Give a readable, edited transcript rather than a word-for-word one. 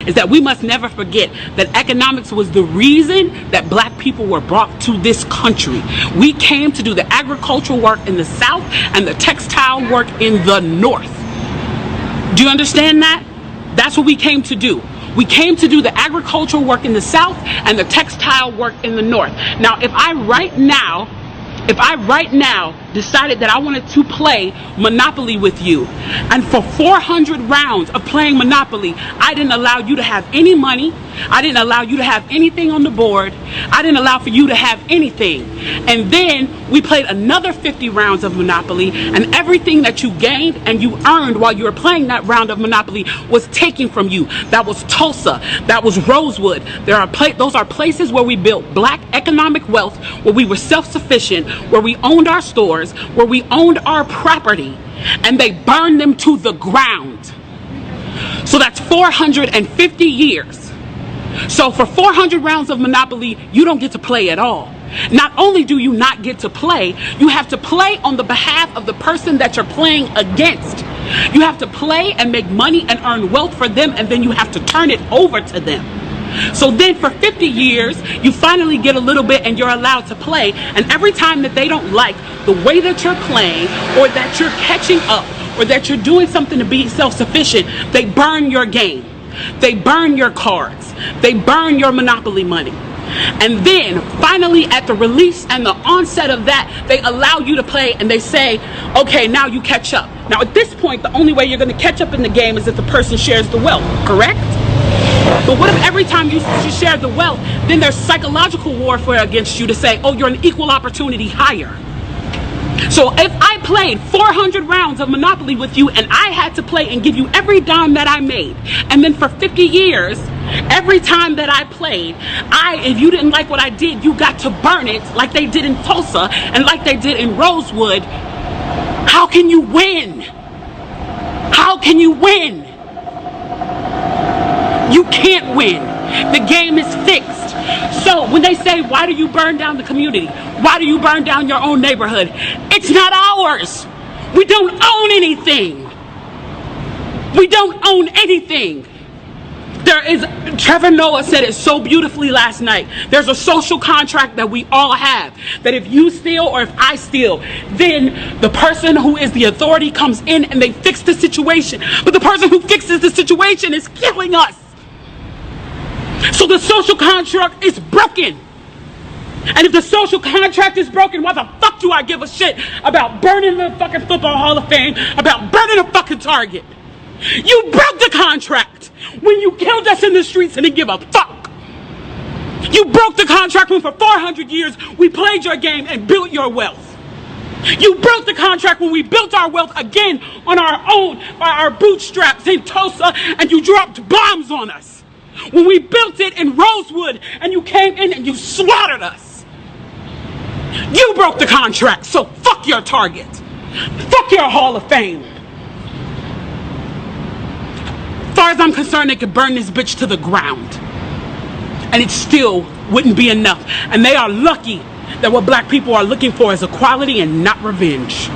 is that we must never forget that economics was the reason that black people were brought to this country. We came to do the agricultural work in the South and the textile work in the North. Do you understand that? That's what we came to do. We came to do the agricultural work in the South and the textile work in the North. Now, if I right now decided that I wanted to play Monopoly with you, and for 400 rounds of playing Monopoly, I didn't allow you to have any money, I didn't allow you to have anything on the board, I didn't allow for you to have anything, and then we played another 50 rounds of Monopoly, and everything that you gained and you earned while you were playing that round of Monopoly was taken from you. That was Tulsa, that was Rosewood. Those are places where we built black economic wealth, where we were self-sufficient, where we owned our stores, where we owned our property, and they burned them to the ground. So that's 450 years. So for 400 rounds of Monopoly, you don't get to play at all. Not only do you not get to play, you have to play on the behalf of the person that you're playing against. You have to play and make money and earn wealth for them, and then you have to turn it over to them. So then for 50 years, you finally get a little bit and you're allowed to play. And every time that they don't like the way that you're playing, or that you're catching up, or that you're doing something to be self-sufficient, they burn your game. They burn your cards. They burn your Monopoly money. And then finally at the release and the onset of that, they allow you to play, and they say, okay, now you catch up. Now at this point, the only way you're going to catch up in the game is if the person shares the wealth, correct? But what if every time you share the wealth, then there's psychological warfare against you to say, oh, you're an equal opportunity hire. So if I played 400 rounds of Monopoly with you, and I had to play and give you every dime that I made, and then for 50 years, every time that I played, if you didn't like what I did, you got to burn it like they did in Tulsa and like they did in Rosewood, how can you win? How can you win? You can't win. The game is fixed. So when they say, why do you burn down the community? Why do you burn down your own neighborhood? It's not ours. We don't own anything. We don't own anything. Trevor Noah said it so beautifully last night. There's a social contract that we all have, that if you steal or if I steal, then the person who is the authority comes in and they fix the situation. But the person who fixes the situation is killing us. So the social contract is broken. And if the social contract is broken, why the fuck do I give a shit about burning the fucking Football Hall of Fame, about burning a fucking Target? You broke the contract when you killed us in the streets and didn't give a fuck. You broke the contract when for 400 years we played your game and built your wealth. You broke the contract when we built our wealth again on our own, by our bootstraps in Tulsa, and you dropped bombs on us. When we built it in Rosewood and you came in and you slaughtered us. You broke the contract, so fuck your Target. Fuck your Hall of Fame. As far as I'm concerned, they could burn this bitch to the ground, and it still wouldn't be enough. And they are lucky that what black people are looking for is equality and not revenge.